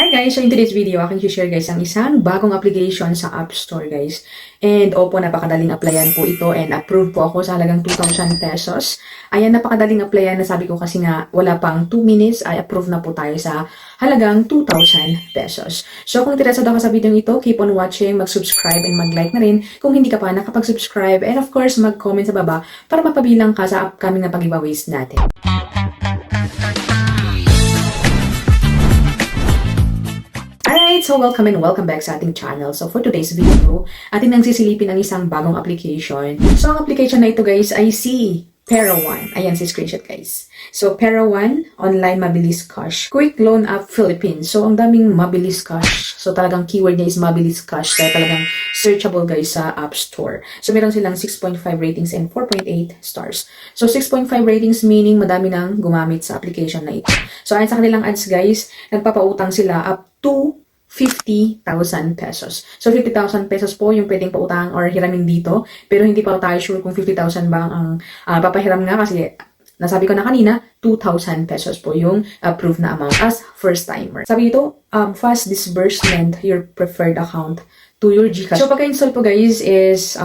Hi guys! So in today's video, aking share guys ang isang bagong application sa App Store guys. And opo, napakadaling applyan po ito and approved po ako sa halagang 2,000 pesos. Ayan, napakadaling applyan na sabi ko kasi nga wala pang 2 minutes ay approve na po tayo sa halagang 2,000 pesos. So kung interesado ka sa video ito, keep on watching, mag-subscribe and mag-like na rin kung hindi ka pa nakapag-subscribe. And of course, mag-comment sa baba para mapabilang ka sa upcoming na pag-giveaways natin. Alright, so welcome and welcome back sa ating channel. So for today's video, atin nang sisilipin ang isang bagong application. So ang application na ito guys ay si Pera One. Ayan si screenshot guys. So Pera One, online mabilis cash. Quick Loan App Philippines. So ang daming mabilis cash. So talagang keyword niya is mabilis cash. Kaya talagang searchable guys sa App Store. So meron silang 6.5 ratings and 4.8 stars. So 6.5 ratings meaning madami nang gumamit sa application na ito. So ayon sa kanilang ads guys, nagpapautang sila up to 50,000 pesos. So 50,000 pesos po yung pwedeng pautang or hiramin dito. Pero hindi pa tayo sure kung 50,000 ba ang papahiram nga kasi nasabi ko na kanina, 2,000 pesos po yung approved na amount as first timer. Sabi dito, fast disbursement your preferred account to your GCash. So pagka-install po guys is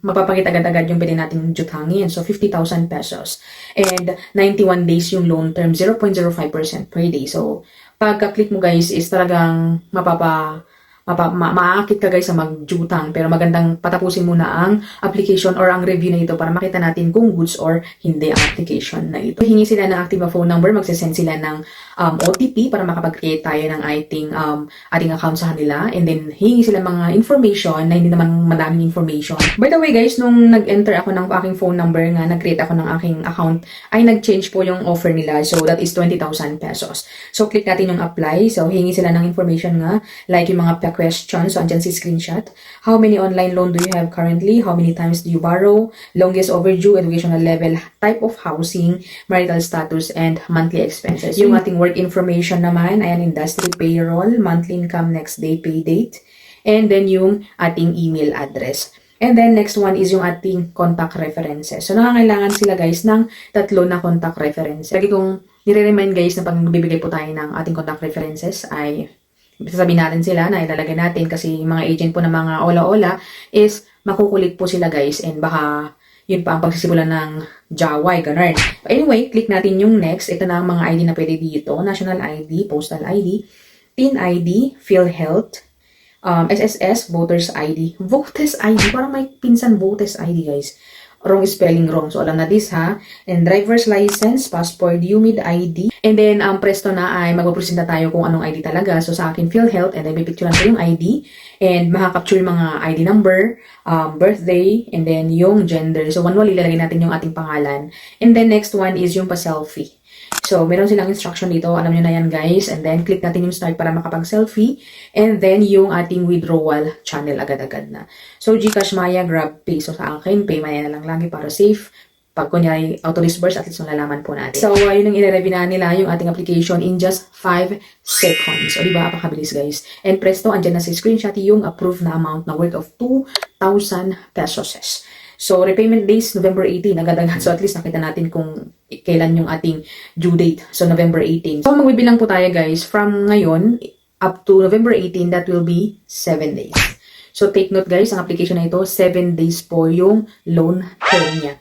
mapapakita agad-agad yung pwede nating jutangin. So 50,000 pesos. And 91 days yung loan term, 0.05% per day. So pagka-click mo guys is talagang maakit ka guys sa magjutang, pero magandang patapusin muna ang application or ang review na ito para makita natin kung goods or hindi ang application na ito. Hingi sila ng active phone number, magsasend sila ng OTP para makapag-create tayo ng ating account sa kanila, and then hingi sila mga information na hindi naman madaming information. By the way guys, nung nag-enter ako ng aking phone number nga, nag-create ako ng aking account, ay nag-change po yung offer nila. So that is 20,000 pesos. So click natin yung apply. So hingi sila ng information nga, like yung mga questions. So andyan si screenshot. How many online loan do you have currently? How many times do you borrow? Longest overdue, educational level, type of housing, marital status, and monthly expenses. Yung ating work information naman, ayan, industry, payroll, monthly income, next day, pay date, and then yung ating email address. And then next one is yung ating contact references. So nakakailangan sila guys ng 3 na contact references. Lagi kong nire-remind guys na pag magbibigay po tayo ng ating contact references ay sasabihin natin sila na ilalagay natin kasi mga agent po ng mga ola-ola is makukulit po sila guys and baka yun pa ang pagsisimulan ng jaway, ganun. Anyway, click natin yung next. Ito na ang mga ID na pwede dito. National ID, Postal ID, TIN ID, PhilHealth, SSS, Voters ID. Voters ID, parang may pinsan Voters ID guys. Wrong spelling wrong. So, alam na this ha. And driver's license, passport, UMID ID. And then, presto na ay magpapresenta tayo kung anong ID talaga. So, sa akin, PhilHealth. And then, may picturean ko yung ID. And makakapture yung mga ID number, birthday, and then yung gender. So, manual, ilalagay natin yung ating pangalan. And then, next one is yung pa-selfie. So, meron silang instruction dito. Alam nyo na yan, guys. And then, click natin yung start para makapag-selfie. And then, yung ating withdrawal channel agad-agad na. So, GCash, Maya, GrabPay. So, sa akin, Pay Maya na lang lagi para safe. Pag kunyari auto-disburse, at least nalalaman po natin. So, yun ang i-review na nila yung ating application in just 5 seconds. O, diba? Apakabilis, guys. And presto, andyan na sa screenshot yung approved na amount na worth of 2,000 pesos. So, repayment days, November 18, agad-agad. So, at least nakita natin kung kailan yung ating due date. So, November 18. So, magbibilang po tayo, guys, from ngayon up to November 18, that will be 7 days. So, take note, guys, ang application na ito, 7 days po yung loan term niya.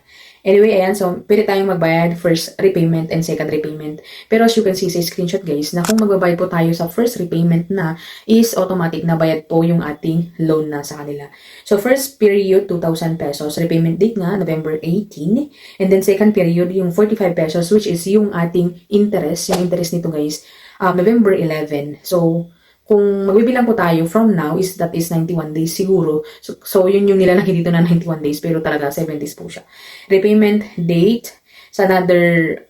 Anyway, ayan, so, pwede tayong magbayad first repayment and second repayment. Pero as you can see sa screenshot guys, na kung magbabayad po tayo sa first repayment na, is automatic na bayad po yung ating loan na sa kanila. So, first period, 2,000 pesos. Repayment date nga, November 18. And then second period, yung 45 pesos, which is yung ating interest. Yung interest nito guys, November 11. So, kung magbibilang po tayo from now that is 91 days siguro. So yun yung nilalaki dito na 91 days pero talaga 7 days po siya. Repayment date sa third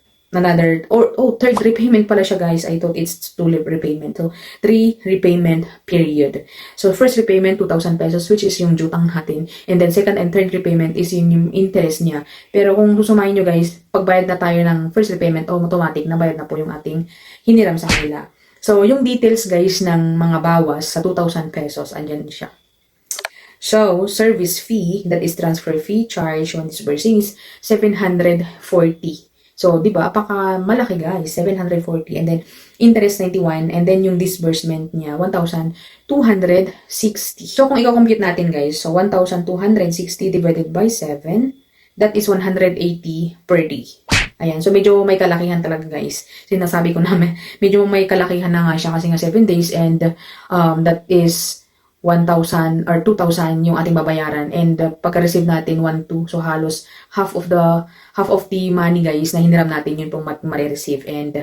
repayment pala siya guys. I thought it's 2 repayment. So 3 repayment period. So first repayment 2,000 pesos which is yung jutang natin. And then second and third repayment is yung interest niya. Pero kung susumahin nyo guys, pagbayad na tayo ng first repayment, automatic na bayad na po yung ating hiniram sa kanila. So, yung details guys ng mga bawas sa 2,000 pesos, andyan siya. So, service fee, that is transfer fee, charge on disbursing is 740. So, di ba, apaka malaki guys, 740 and then interest 91 and then yung disbursement niya 1,260. So, kung i-compute natin guys, so 1,260 divided by 7, that is 180 per day. Ayan, so medyo may kalakihan talaga guys. Sinasabi ko namin, medyo may kalakihan na nga siya kasi nga 7 days and that is 1,000 or 2,000 yung ating babayaran and pagka-receive natin 1,200 so halos half of the money guys na hiniram natin yun pong ma-receive and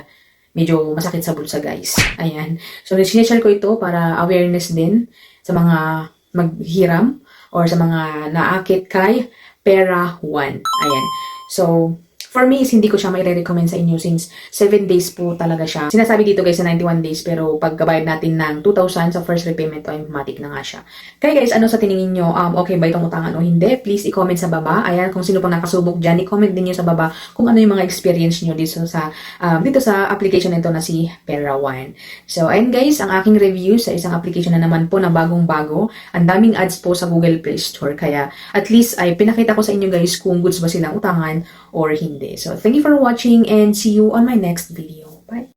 medyo masakit sa bulsa guys. Ayan. So sinishare ko ito para awareness din sa mga maghiram or sa mga naakit kay Pera 1. Ayan. So for me, is hindi ko siya mai-recommend sa inyo since 7 days po talaga siya. Sinasabi dito guys na 91 days pero pagkabayad natin ng 2,000 sa first repayment, automatic na nga siya. Kaya guys, ano sa tiningin nyo? Okay ba itong utangan o hindi? Please i-comment sa baba. Ayan, kung sino pang nakasubok dyan, i-comment din nyo sa baba kung ano yung mga experience nyo dito sa application nito na si Pera 1. So, ayan guys, ang aking review sa isang application na naman po na bagong-bago. Ang daming ads po sa Google Play Store. Kaya at least ay pinakita ko sa inyo guys kung goods ba silang utangan or hindi. So, thank you for watching and see you on my next video. Bye!